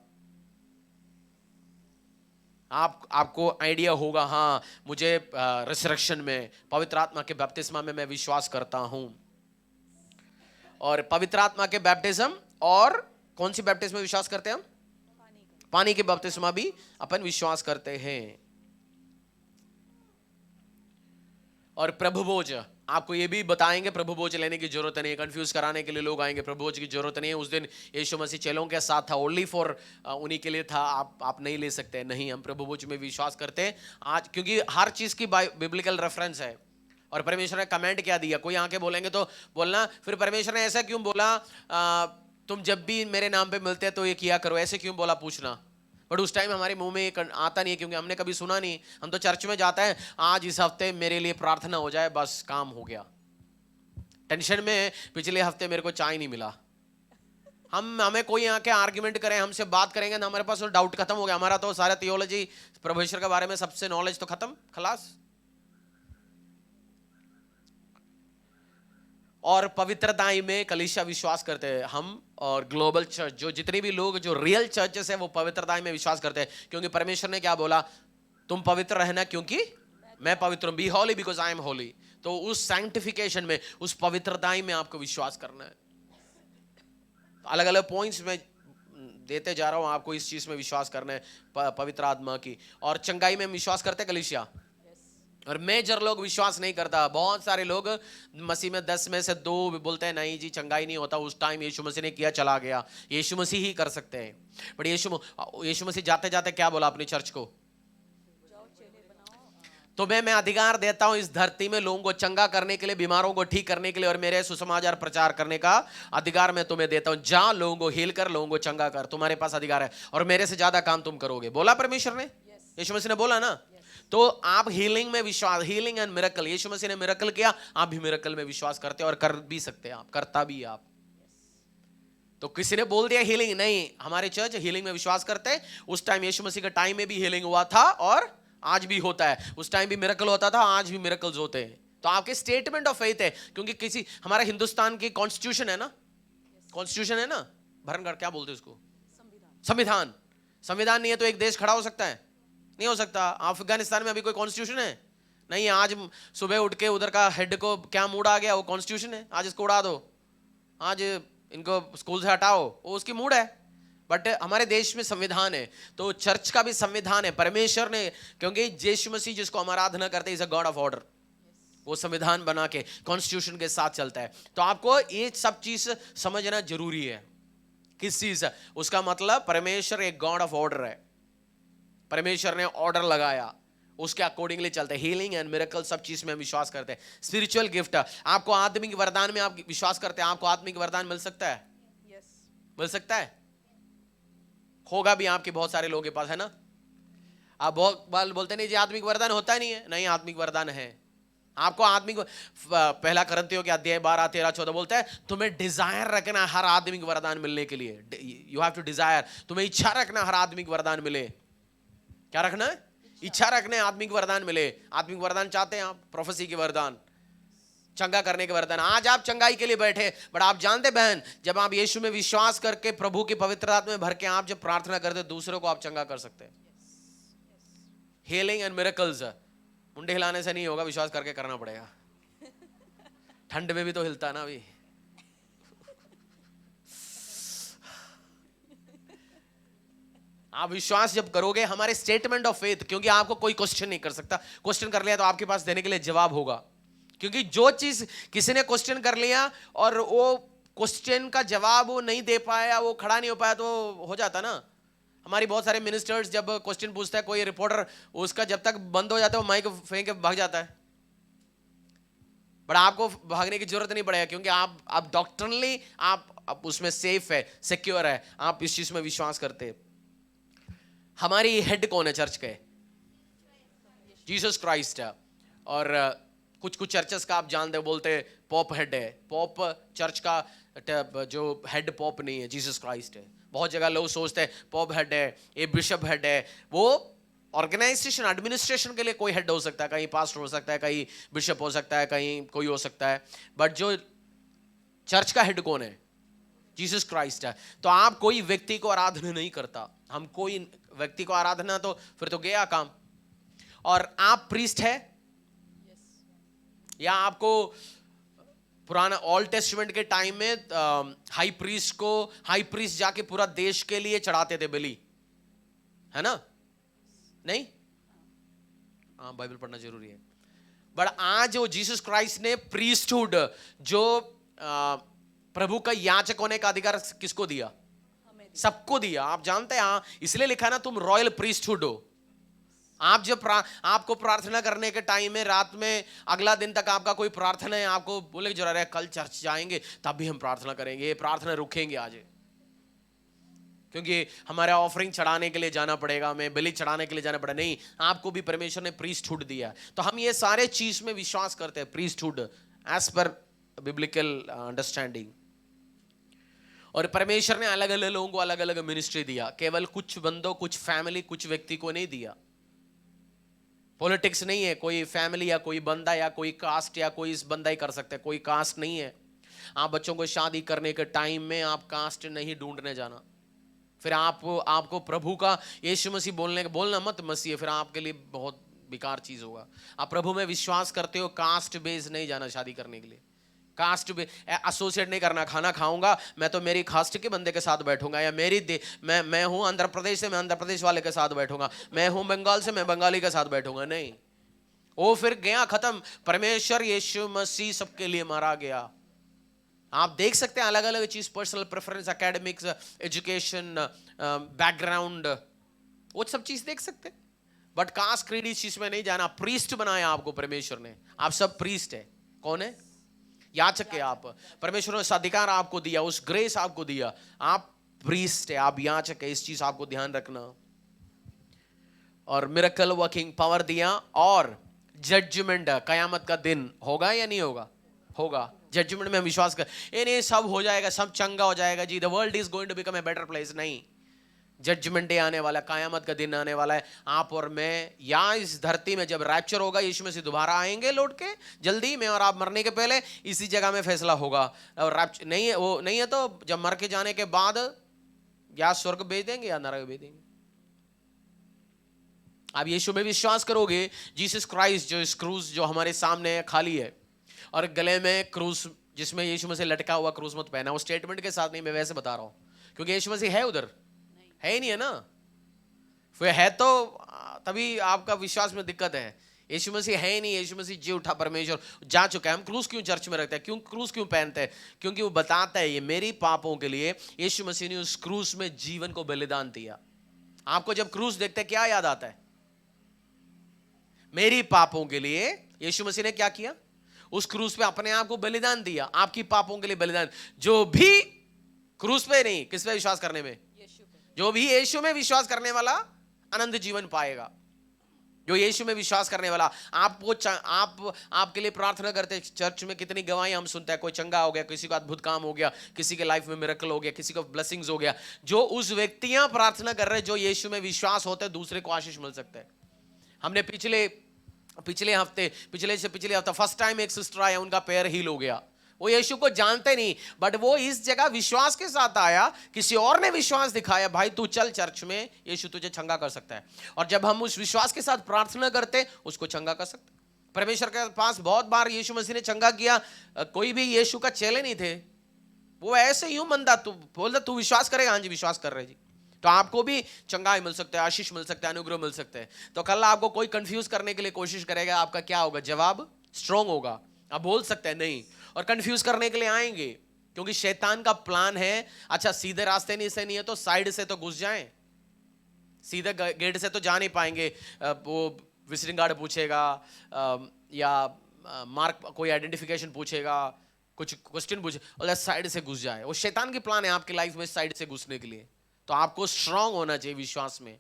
आपको आइडिया होगा, हाँ मुझे रिसरेक्शन में पवित्र आत्मा के बपतिस्मा में मैं विश्वास करता हूं। और पवित्र आत्मा के बैप्टिज्म और कौन सी बैप्टिज्म में विश्वास करते हैं हम? पानी के बपतिस्मा भी अपन विश्वास करते हैं। और प्रभु भोज आपको ये भी बताएंगे, प्रभु भोज लेने की जरूरत नहीं है, कंफ्यूज कराने के लिए लोग आएंगे, प्रभु भोज की जरूरत नहीं है। उस दिन यीशु मसीह चेलों के साथ था, ओनली फॉर उन्हीं के लिए था, आप नहीं ले सकते। नहीं, हम प्रभु भोज में विश्वास करते हैं आज, क्योंकि हर चीज की बिब्लिकल रेफरेंस है। और परमेश्वर ने कमेंट क्या दिया, कोई आके बोलेंगे तो बोलना फिर परमेश्वर ने ऐसा क्यों बोला, तुम जब भी मेरे नाम पे मिलते हैं तो ये किया करो, ऐसे क्यों बोला पूछना। बट उस टाइम हमारे मुंह में आता नहीं है, क्योंकि हमने कभी सुना नहीं। हम तो चर्च में जाते हैं, आज इस हफ्ते मेरे लिए प्रार्थना हो जाए, बस काम हो गया। टेंशन में पिछले हफ्ते मेरे को चाय नहीं मिला, हमें कोई आके आर्ग्यूमेंट करें, हमसे बात करेंगे ना, हमारे पास डाउट खत्म हो गया, हमारा तो सारा थियोलॉजी परमेश्वर के बारे में सबसे नॉलेज तो खत्म, खलास। और पवित्रताई में कलीसिया विश्वास करते हैं हम, और ग्लोबल चर्च जो जितने भी लोग जो रियल चर्चेस है वो पवित्रताई में विश्वास करते हैं, क्योंकि परमेश्वर ने क्या बोला, तुम पवित्र रहना क्योंकि मैं पवित्र हूं, be holy because I am holy. तो उस सैंक्टिफिकेशन में, उस पवित्रताई में आपको विश्वास करना है। अलग अलग पॉइंट्स में देते जा रहा हूं, आपको इस चीज में विश्वास करना है पवित्र आत्मा की। और चंगाई में विश्वास करते कलीसिया, और मेजर लोग विश्वास नहीं करता। बहुत सारे लोग मसीह में 10 में से 2 बोलते हैं नहीं जी चंगाई नहीं होता, उस टाइम यीशु मसीह ने किया चला गया, यीशु मसीह ही कर सकते हैं। बट यीशु मसीह जाते जाते क्या बोला अपनी चर्च को, तो मैं अधिकार देता हूं इस धरती में लोगों को चंगा करने के लिए, बीमारों को ठीक करने के लिए, और मेरे सुसमाचार प्रचार करने का अधिकार मैं तुम्हें देता हूं। जा लोगों को हील कर, लोगों को चंगा कर, तुम्हारे पास अधिकार है, और मेरे से ज्यादा काम तुम करोगे, बोला परमेश्वर ने, यीशु मसीह ने बोला ना। तो आप हीलिंग में विश्वास, हीलिंग एंड मिरेकल, यीशु मसीह ने मिरेकल किया, आप भी मिरेकल में विश्वास करते हो और कर भी सकते हैं, आप करता भी आप। तो किसी ने बोल दिया हीलिंग नहीं, हमारे चर्च हीलिंग में विश्वास करते हैं। उस टाइम यीशु मसीह के टाइम में भी हीलिंग हुआ था और आज भी होता है, उस टाइम भी मिरेकल होता था, आज भी मिरेकल्स होते हैं। तो आपके स्टेटमेंट ऑफ फेथ है, क्योंकि किसी हमारा हिंदुस्तान की कॉन्स्टिट्यूशन है ना, कॉन्स्टिट्यूशन है ना, भरणगढ़ क्या बोलते हैं उसको, संविधान। संविधान नहीं है तो एक देश खड़ा हो सकता है? नहीं हो सकता। अफगानिस्तान में अभी कोई कॉन्स्टिट्यूशन है? नहीं। आज सुबह उठ के उधर का हेड को क्या मूड आ गया, वो कॉन्स्टिट्यूशन है, आज इसको उड़ा दो, आज इनको स्कूल से हटाओ, वो उसकी मूड है। बट हमारे देश में संविधान है, तो चर्च का भी संविधान है। परमेश्वर ने, क्योंकि यीशु मसीह जिसको हम आराधना करते हैं is a God of order, वो संविधान बना के कॉन्स्टिट्यूशन के साथ चलता है। तो आपको ये सब चीज समझना जरूरी है। किस चीज है उसका मतलब, परमेश्वर एक गॉड ऑफ ऑर्डर है, परमेश्वर ने ऑर्डर लगाया, उसके अकॉर्डिंगली चलते हैं। हीलिंग एंड मिरेकल सब चीज में हम विश्वास करते हैं। स्पिरिचुअल गिफ्ट, आपको आत्मिक वरदान में आप विश्वास करते हैं, आपको आत्मिक वरदान मिल सकता है? मिल सकता है, होगा भी आपके बहुत सारे लोगों के पास, है ना। आप बहुत बार बोलते नहीं जी आत्मिक वरदान होता नहीं है, नहीं आत्मिक वरदान है आपको। आत्मिक पहला करंथियों के अध्याय 12, 13, 14 बोलता है तुम्हें डिजायर रखना हर आत्मिक वरदान मिलने के लिए। यू हैव टू डिजायर, तुम्हें इच्छा रखना हर आत्मिक वरदान मिले। क्या रखना है? इच्छा रखने आत्मिक वरदान मिले। आत्मिक वरदान चाहते हैं आप? प्रोफेसी के वरदान, चंगा करने के वरदान। आज आप चंगाई के लिए बैठे, बट आप जानते बहन, जब आप यीशु में विश्वास करके प्रभु की पवित्र आत्मा में भर के आप जब प्रार्थना करते, दूसरों को आप चंगा कर सकते हैं। हीलिंग एंड मिरेकल्स मुंडे हिलाने से नहीं होगा, विश्वास करके करना पड़ेगा। ठंड में भी तो हिलता है ना अभी। आप विश्वास जब करोगे हमारे स्टेटमेंट ऑफ फेथ, क्योंकि आपको कोई क्वेश्चन नहीं कर सकता, क्वेश्चन कर लिया तो आपके पास देने के लिए जवाब होगा। क्योंकि जो चीज किसी ने क्वेश्चन कर लिया और वो क्वेश्चन का जवाब वो नहीं दे पाया, वो खड़ा नहीं हो पाया, तो हो जाता ना। हमारी बहुत सारे मिनिस्टर्स जब क्वेश्चन पूछता है कोई रिपोर्टर, उसका जब तक बंद हो जाता है वो माइक फेंक के भाग जाता है। बट आपको भागने की जरूरत नहीं पड़ेगा, क्योंकि आप डॉक्टरली आप उसमें सेफ है, सिक्योर है, आप इस चीज में विश्वास करते हैं। हमारी हेड कौन है चर्च के? जीसस क्राइस्ट है। और कुछ कुछ चर्चेस का आप जानते हो, बोलते हैं पॉप हेड है। पॉप चर्च का जो हेड पॉप नहीं है, जीसस क्राइस्ट है। बहुत जगह लोग सोचते हैं पॉप हेड है, ये बिशप हेड है। वो ऑर्गेनाइजेशन एडमिनिस्ट्रेशन के लिए कोई हेड हो सकता है, कहीं पास्टर हो सकता है, कहीं बिशप हो सकता है, कहीं कोई हो सकता है। बट जो चर्च का हेड कौन है? जीसस क्राइस्ट है। तो आप कोई व्यक्ति को आराधना नहीं करता, हम कोई व्यक्ति को आराधना, तो फिर तो गया काम। और आप प्रीस्ट है या आपको पुराना ओल्ड टेस्टमेंट के टाइम में हाई प्रीस्ट जाके पूरा देश के लिए चढ़ाते थे बलि, है ना? नहीं, हाँ बाइबल पढ़ना जरूरी है। बट आज जो जीसस क्राइस्ट ने प्रीस्टहुड, जो प्रभु का याचक होने का अधिकार किसको दिया? सबको दिया। आप जानते हैं, हाँ, इसलिए लिखा ना तुम रॉयल प्रीस्टहुड हो। आप जब आपको प्रार्थना करने के टाइम में रात में अगला दिन तक आपका कोई प्रार्थना है, आपको बोले जरा रे कल चर्च जाएंगे तब भी हम प्रार्थना करेंगे, ये प्रार्थना रुकेंगे आज, क्योंकि हमारा ऑफरिंग चढ़ाने के लिए जाना पड़ेगा, हमें बलि चढ़ाने के लिए जाना पड़ेगा। नहीं, आपको भी परमेश्वर ने प्रीस्टहुड दिया। तो हम ये सारे चीज में विश्वास करते हैं, priesthood as per biblical understanding. और परमेश्वर ने अलग अलग लोगों को अलग अलग मिनिस्ट्री दिया, केवल कुछ बंदों, कुछ फैमिली, कुछ व्यक्ति को नहीं दिया। पॉलिटिक्स नहीं है, कोई फैमिली या कोई बंदा या कोई कास्ट या कोई इस बंदा ही कर सकता है, कोई कास्ट नहीं है। आप बच्चों को शादी करने के टाइम में आप कास्ट नहीं ढूंढने जाना। फिर आपको प्रभु का यीशु मसीह बोलना मत मसीह, फिर आपके लिए बहुत बेकार चीज होगा। आप प्रभु में विश्वास करते हो, कास्ट बेस नहीं जाना शादी करने के लिए। कास्ट पे एसोसिएट नहीं करना, खाना खाऊंगा मैं तो मेरी कास्ट के बंदे के साथ बैठूंगा, या मैं हूं आंध्र प्रदेश से मैं आंध्र प्रदेश वाले के साथ बैठूंगा, मैं हूं बंगाल से मैं बंगाली के साथ बैठूंगा। नहीं, वो फिर गया खत्म। परमेश्वर यीशु मसीह सबके लिए मारा गया। आप देख सकते हैं अलग अलग चीज, personal preference, academics, education, background, वो सब चीज देख सकते हैं। बट कास्ट क्रीड इस चीज में नहीं जाना। प्रीस्ट बनाया आपको परमेश्वर ने, आप सब प्रीस्ट है। कौन है? याचक है आप। परमेश्वर ने उस अधिकार आपको दिया, उस ग्रेस आपको दिया, आप प्रीस्ट है, आप याचक है। इस चीज आपको ध्यान रखना। और मिरेकल वर्किंग पावर दिया। और जजमेंट, कयामत का दिन होगा या नहीं होगा? होगा। जजमेंट में हम विश्वास कर, ये नहीं सब हो जाएगा, सब चंगा हो जाएगा जी, the world is going to become a better place. नहीं, जजमेंट डे आने वाला, कयामत का दिन आने वाला है। आप और मैं या इस धरती में जब रैप्चर होगा, यीशु मसीह दोबारा आएंगे लौट के जल्दी में, और आप मरने के पहले इसी जगह में फैसला होगा। और रैप्चर नहीं है, वो नहीं है तो जब मर के जाने के बाद या स्वर्ग भेज देंगे या नरक भेज देंगे। आप यीशु में विश्वास करोगे, जीसस क्राइस्ट जो इस क्रूस जो हमारे सामने है खाली है, और गले में क्रूस जिसमें यीशु मसीह लटका हुआ क्रूस मत पहना। वो स्टेटमेंट के साथ नहीं, मैं वैसे बता रहा हूं, क्योंकि यीशु मसीह है उधर, है ही नहीं है ना। फिर है तो तभी आपका विश्वास में दिक्कत है। यीशु मसीह है ही नहीं, यीशु मसीह जी उठा, परमेश्वर जा चुका है। हम क्रूस क्यों चर्च में रखते हैं? क्यों क्रूस क्यों पहनते हैं? क्योंकि वो बताता है ये मेरी पापों के लिए यीशु मसीह ने उस क्रूस में जीवन को बलिदान दिया। आपको जब क्रूस देखते हैं क्या याद आता है? मेरी पापों के लिए यीशु मसीह ने क्या किया? उस क्रूस पे अपने आप को बलिदान दिया, आपकी पापों के लिए बलिदान। जो भी क्रूस पे नहीं, किस पे विश्वास करने में? जो भी यीशु में विश्वास करने वाला अनंत जीवन पाएगा। जो यीशु में विश्वास करने वाला, आपके लिए प्रार्थना करते हैं। चर्च में कितनी गवाही हम सुनते हैं, कोई चंगा हो गया, किसी को अद्भुत काम हो गया, किसी के लाइफ में मिरेकल हो गया, किसी को ब्लेसिंग्स हो गया। जो उस व्यक्तियां प्रार्थना कर रहे हैं जो यीशु में विश्वास होते हैं, दूसरे को आशीष मिल सकता है। हमने पिछले हफ्ते फर्स्ट टाइम एक सिस्टर आया, उनका पैर हील हो गया। वो यीशु को जानते नहीं, बट वो इस जगह विश्वास के साथ आया, किसी और ने विश्वास दिखाया, भाई तू चल चर्च में, यीशु तुझे चंगा कर सकता है। और जब हम उस विश्वास के साथ प्रार्थना करते, उसको चंगा कर सकते। परमेश्वर के पास बहुत बार यीशु मसीह ने चंगा किया, कोई भी यीशु का चेले नहीं थे। वो ऐसे यूं बंदा, तू बोलता तू विश्वास करेगा, हाँ जी विश्वास कर रहे जी, तो आपको भी चंगाई मिल सकता है, आशीष मिल सकता है, अनुग्रह मिल सकता है। तो कल आपको कोई कंफ्यूज करने के लिए कोशिश करेगा, आपका क्या होगा? जवाब स्ट्रांग होगा। आप बोल सकते हैं नहीं, और कंफ्यूज करने के लिए आएंगे, क्योंकि शैतान का प्लान है, अच्छा सीधे रास्ते नहीं से नहीं है तो साइड से तो घुस जाएं, सीधे गेट से तो जा नहीं पाएंगे। वो विजिटिंग कार्ड पूछेगा, या मार्क कोई आइडेंटिफिकेशन पूछेगा, कुछ क्वेश्चन पूछे, और साइड से घुस जाए। वो शैतान की प्लान है आपकी लाइफ में साइड से घुसने के लिए। तो आपको स्ट्रांग होना चाहिए विश्वास में।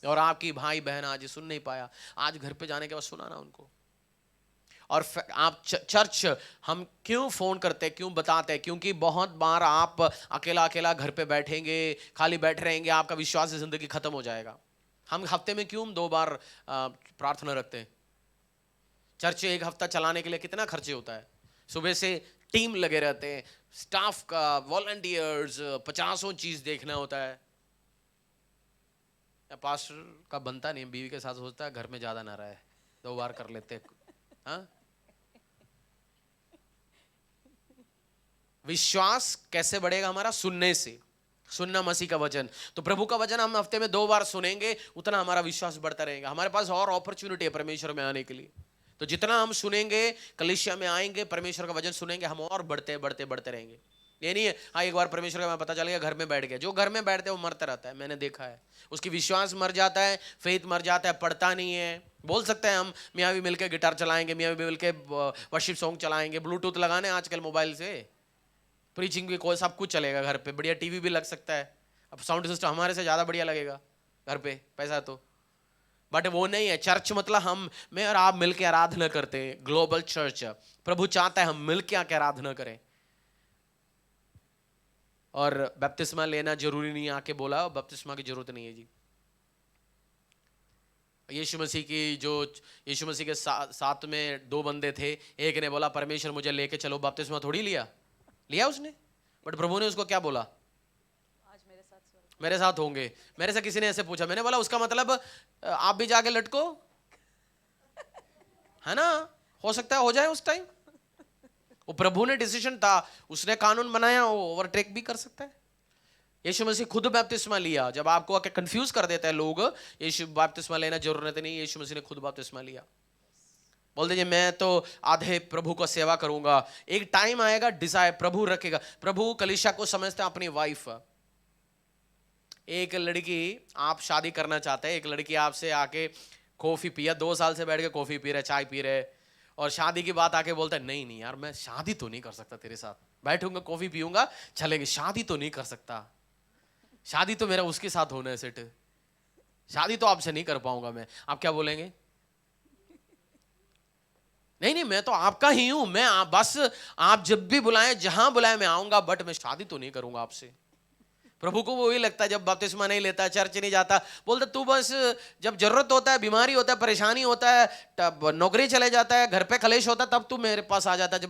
और आपकी भाई बहन आज सुन नहीं पाया, आज घर पे जाने के बाद सुनाना उनको। और आप चर्च हम क्यों फोन करते हैं, क्यों बताते हैं? क्योंकि बहुत बार आप अकेला अकेला घर पे बैठेंगे, खाली बैठे रहेंगे, आपका विश्वास की जिंदगी खत्म हो जाएगा। हम हफ्ते में क्यों 2 बार प्रार्थना रखते हैं? चर्च एक हफ्ता चलाने के लिए कितना खर्चे होता है? सुबह से टीम लगे रहते हैं, स्टाफ का, वॉलंटियर्स, 50 चीज देखना होता है। पास्टर का बनता नहीं, बीवी के साथ सोचता है घर में ज्यादा ना रहे, 2 बार कर लेते। हाँ, विश्वास कैसे बढ़ेगा हमारा? सुनने से, सुनना मसीह का वचन। तो प्रभु का वचन हम हफ्ते में 2 बार सुनेंगे, उतना हमारा विश्वास बढ़ता रहेगा। हमारे पास और अपॉर्चुनिटी है परमेश्वर में आने के लिए। तो जितना हम सुनेंगे, कलीसिया में आएंगे, परमेश्वर का वचन सुनेंगे, हम और बढ़ते बढ़ते बढ़ते रहेंगे। ये नहीं है हाँ एक बार परमेश्वर का पता चल गया, घर में बैठ गया। जो घर में बैठते हैं वो मरता रहता है, मैंने देखा है। उसकी विश्वास मर जाता है, फेथ मर जाता है, पढ़ता नहीं है। बोल सकते हैं हम मियाँ भी मिलकर गिटार चलाएंगे, मियाँ भी मिलकर वर्शिप सॉन्ग चलाएंगे, ब्लूटूथ लगाने आजकल मोबाइल से, प्रीचिंग भी कोई सब कुछ चलेगा घर पे, बढ़िया टीवी भी लग सकता है। अब साउंड सिस्टम हमारे से ज़्यादा बढ़िया लगेगा घर पे, पैसा तो। बट वो नहीं है चर्च। मतलब मैं और आप मिलके आराधना करते हैं, ग्लोबल चर्च। प्रभु चाहता है हम मिलके आके आराधना करें। और बपतिस्मा लेना जरूरी नहीं है, आके बोला बपतिस्मा की जरूरत नहीं है जी। यीशु मसीह के साथ में 2 बंदे थे। एक ने बोला परमेश्वर मुझे लेके चलो, बपतिस्मा थोड़ी लिया उसने। बट प्रभु ने उसको क्या बोला? आज मेरे साथ होंगे। मेरे से किसी ने ऐसे पूछा, मैंने बोला उसका मतलब आप भी जाके लटको, है ना? हो सकता है हो जाए उस टाइम। वो प्रभु ने डिसीजन था, उसने कानून बनाया, वो ओवरटेक भी कर सकता है। यीशु मसीह खुद बपतिस्मा लिया। जब आपको आके कंफ्यूज कर देता है लोग, यीशु बपतिस्मा लेना जरूरत नहीं, यीशु मसीह ने खुद बपतिस्मा लिया। बोल दीजिए मैं तो आधे प्रभु को सेवा करूंगा। एक टाइम आएगा डिजायर प्रभु रखेगा। प्रभु कलीसिया को समझते हैं अपनी वाइफ। एक लड़की, आप शादी करना चाहते हैं, एक लड़की आपसे आके कॉफी पिया, 2 साल से बैठ के कॉफी पी रहे, चाय पी रहे, और शादी की बात आके बोलता है नहीं यार मैं शादी तो नहीं कर सकता तेरे साथ, बैठूंगा कॉफी पीऊंगा चलेंगे, शादी तो नहीं कर सकता, शादी तो मेरा उसके साथ होना है सेट, शादी तो आपसे नहीं कर पाऊंगा मैं। आप क्या बोलेंगे? नहीं मैं तो आपका ही हूं, बस आप जब भी बुलाएं, जहां बुलाएं मैं आऊंगा, बट मैं शादी तो नहीं करूंगा आपसे। प्रभु को वही लगता है जब बपतिस्मा नहीं लेता, चर्च नहीं जाता, बोलता तू बस जब जरूरत होता है, बीमारी होता है, परेशानी होता है, तब नौकरी चले जाता है, घर पे कलेश होता है, तब तू मेरे पास आ जाता है,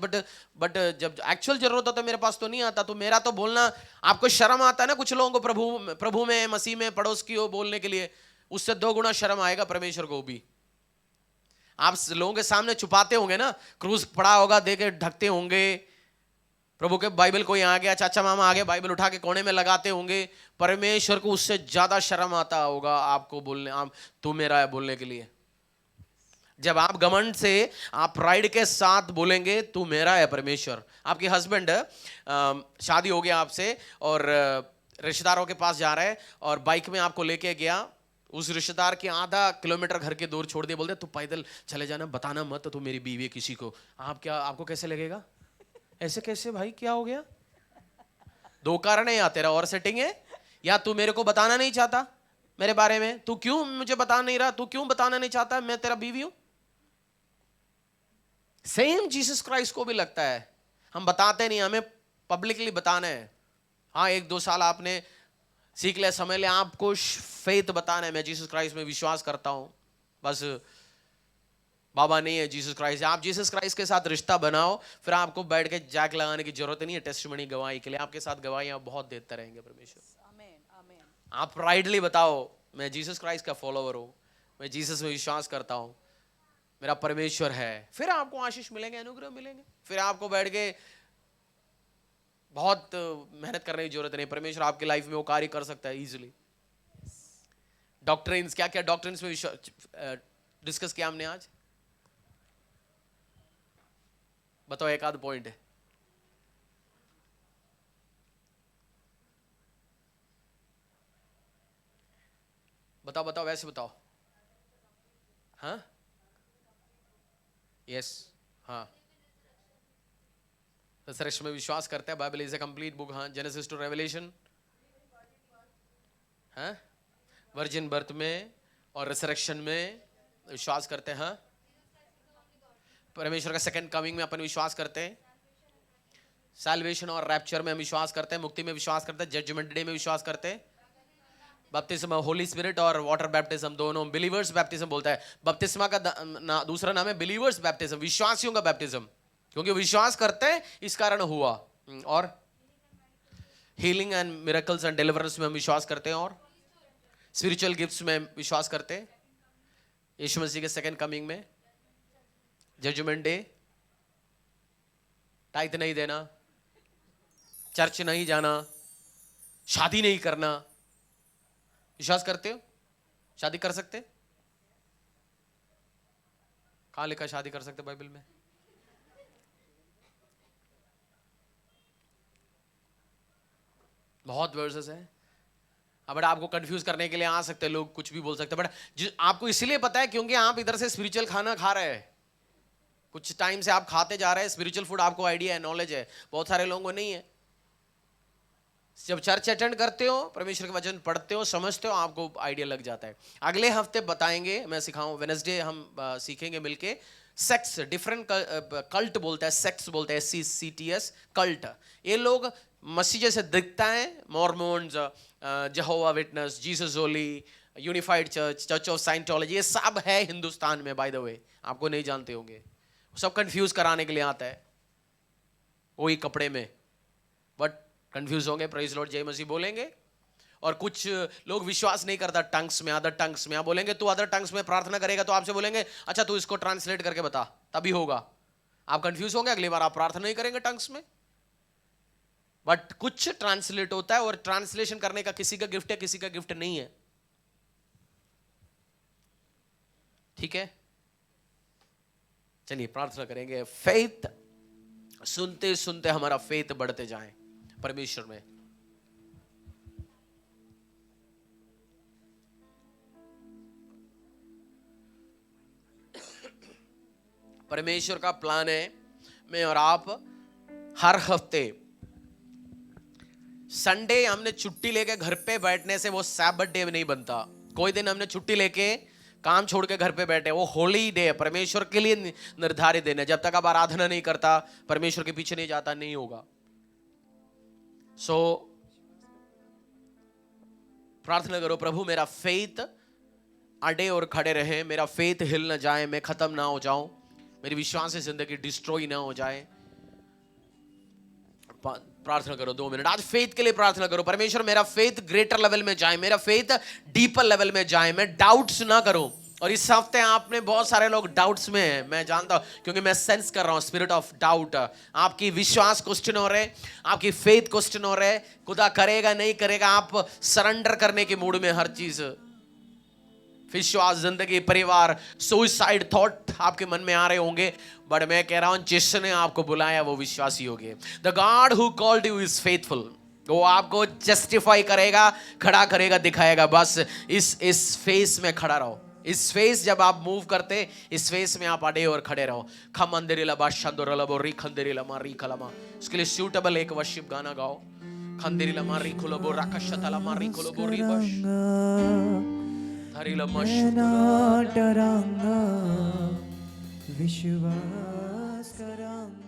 बट जब एक्चुअल जरूरत होता है मेरे पास तो नहीं आता। तो मेरा तो बोलना, आपको शर्म आता है ना कुछ लोगों को प्रभु में, मसीह में, पड़ोस की हो बोलने के लिए, उससे 2 गुना शर्म आएगा परमेश्वर को भी। आप लोगों के सामने छुपाते होंगे ना, क्रूज पड़ा होगा देके ढकते होंगे, प्रभु के बाइबल कोई आ गया, चाचा मामा आ गया, बाइबल उठा के कोने में लगाते होंगे। परमेश्वर को उससे ज्यादा शर्म आता होगा आपको बोलने, आप तू मेरा है बोलने के लिए। जब आप घमंड से, आप प्राइड के साथ बोलेंगे तू मेरा है परमेश्वर। आपके हस्बैंड शादी हो गया आपसे और रिश्तेदारों के पास जा रहा है और बाइक में आपको लेके गया, उस रिश्तेदार के आधा किलोमीटर घर के दूर छोड़ दिया, बोलते तू पैदल चले जाना, बताना मत तू मेरी बीवी है किसी को। आपको कैसे लगेगा? ऐसे कैसे भाई, क्या हो गया? 2 कारण है, या तेरा और सेटिंग है, या तू मेरे को बताना नहीं चाहता मेरे बारे में। तू क्यों मुझे बता नहीं रहा? तू क्यों बताना नहीं चाहता मैं तेरा बीवी हूं? सेम जीसस क्राइस्ट को भी लगता है, हम बताते नहीं, हमें पब्लिकली बताना है। हाँ 1-2 साल आपने सीख लिया, समझ लिया, आपको फेथ बताना है, मैं जीसस क्राइस्ट में विश्वास करता हूं, बस बाबा नहीं है, जीसस क्राइस्ट है। आप जीसस क्राइस्ट के साथ रिश्ता बनाओ, फिर आपको बैठ के जैक लगाने की जरूरत नहीं है टेस्टिमनी गवाही के लिए। आपके साथ गवाहियां बहुत देते रहेंगे परमेश्वर। आप प्राइडली बताओ मैं जीसस क्राइस्ट का फॉलोवर हूं, मैं जीसस में विश्वास करता हूं, मेरा परमेश्वर है, फिर आपको आशीष मिलेंगे, अनुग्रह मिलेंगे। फिर आपको बैठ के बहुत मेहनत करने की जरूरत नहीं, परमेश्वर आपकी लाइफ में वो कार्य कर सकता है इजीली। डॉक्ट्रिन्स, क्या क्या डॉक्ट्रिन्स में डिस्कस किया हमने आज? बताओ एक आध पॉइंट है। बताओ बताओ, वैसे बताओ। हाँ, यस, हाँ, रिसरेक्शन में विश्वास करते हैं। Bible is a complete book. हाँ, जेनेसिस टू रेवलेशन। हाँ, वर्जिन बर्थ में और रिसरेक्शन में विश्वास करते हैं। हाँ, परमेश्वर का सेकंड कमिंग में अपन विश्वास करते हैं। सैल्वेशन और रैप्चर में हम विश्वास करते हैं, मुक्ति में विश्वास करते हैं, जजमेंट डे में विश्वास करते हैं। बपतिस्मा, होली स्पिरिट और वाटर बैप्टिज्म दोनों, बिलीवर्स बैप्टिज्म बोलता है। बपतिस्मा का दूसरा नाम है बिलीवर्स बैप्टिज्म, विश्वासियों का बैप्टिज्म, क्योंकि विश्वास करते हैं इस कारण हुआ। और healing and miracles and deliverance में हम विश्वास करते हैं, और स्पिरिचुअल गिफ्ट्स में विश्वास करते हैं। यीशु मसीह के सेकंड कमिंग में, जजमेंट डे, टाइथ नहीं देना, चर्च नहीं जाना, शादी नहीं करना। विश्वास करते हो? शादी कर सकते? कहां लिखा शादी कर सकते बाइबल में? बहुत वर्सेस है। अब बट आपको कंफ्यूज करने के लिए आ सकते हैं लोग, कुछ भी बोल सकते हैं, बट आपको इसलिए पता है क्योंकि आप इधर से स्पिरिचुअल खाना खा रहे हैं, कुछ टाइम से आप खाते जा रहे हैं स्पिरिचुअल फूड, आपको आइडिया है, नॉलेज है। बहुत सारे लोगों को नहीं है। जब चर्च अटेंड करते हो, परमेश्वर के वचन पढ़ते हो, समझते हो, आपको आइडिया लग जाता है। अगले हफ्ते बताएंगे, मैं सिखाऊं, वेडनेसडे हम सीखेंगे मिलके सेक्स, डिफरेंट कल्ट बोलता है, सेक्स बोलता है, CCTS कल्ट। ये लोग मसीह जैसे दिखता है, Mormons, जेहोवा witness, Jesus Holi, unified church, church of Scientology, ये सब है हिंदुस्तान में, बाय द वे, आपको नहीं जानते होंगे। सब कंफ्यूज कराने के लिए आता है वही कपड़े में, बट कंफ्यूज होंगे। प्रेज लॉर्ड, जय मसीह बोलेंगे। और कुछ लोग विश्वास नहीं करता टंग्स में, अदर टंग्स में। आप बोलेंगे तू अदर टंग्स में प्रार्थना करेगा, तो आपसे बोलेंगे अच्छा तू इसको ट्रांसलेट करके बता, तभी होगा। आप कंफ्यूज होंगे, अगली बार आप प्रार्थना नहीं करेंगे टंग्स में। बट कुछ ट्रांसलेट होता है, और ट्रांसलेशन करने का किसी का गिफ्ट है, किसी का गिफ्ट नहीं है। ठीक है, चलिए प्रार्थना करेंगे। फेथ, सुनते सुनते हमारा फेथ बढ़ते जाए परमेश्वर में। परमेश्वर का प्लान है, मैं और आप हर हफ्ते संडे हमने छुट्टी लेके घर पे बैठने से वो सैबत डे नहीं बनता। कोई दिन हमने छुट्टी लेके काम छोड़ के घर पे बैठे, वो होली डे परमेश्वर के लिए निर्धारित दिन है। जब तक आप आराधना नहीं करता, परमेश्वर के पीछे नहीं जाता, नहीं होगा। सो प्रार्थना करो, प्रभु मेरा फेथ अड़े और खड़े रहे, मेरा फेथ हिल ना जाए, मैं खत्म ना हो जाऊं, मेरी विश्वास से जिंदगी डिस्ट्रॉय ना हो जाए। प्रार्थना करो 2 मिनट, आज फेथ के लिए प्रार्थना करो। परमेश्वर मेरा फेथ ग्रेटर लेवल में जाए, मेरा फेथ डीपर लेवल में जाए, मैं डाउट्स ना करूं। और इस हफ्ते आपने बहुत सारे लोग डाउट्स में हैं, मैं जानता हूं, क्योंकि मैं सेंस कर रहा हूं स्पिरिट ऑफ डाउट। आपकी विश्वास क्वेश्चन हो रहे, आपकी फेथ क्वेश्चन हो रहे, खुदा करेगा नहीं करेगा, आप सरेंडर करने के मूड में हर चीज, विश्वास, जिंदगी, परिवार, सुसाइड थॉट आपके मन में आ रहे होंगे। बट मैं कह रहा हूं जिसने आपको बुलाया वो विश्वासी होगे। The God who called you is faithful. वो आपको जस्टिफाई करेगा, खड़ा करेगा, दिखाएगा। बस इस फेस में खड़ा रहो। इस फेस जब आप मूव करते, इस फेस में आप अड़े और खड़े रहो। खम अंधेरी लबा शंदोर लबो री खंदेरी लमा री खलमा। उसके लिए सूटेबल एक वर्शिप गाना गाओ। खंदेरी लमा री खुलबो राकशता लमा री खुलबो री बश डरांगा, विश्वास करांगा।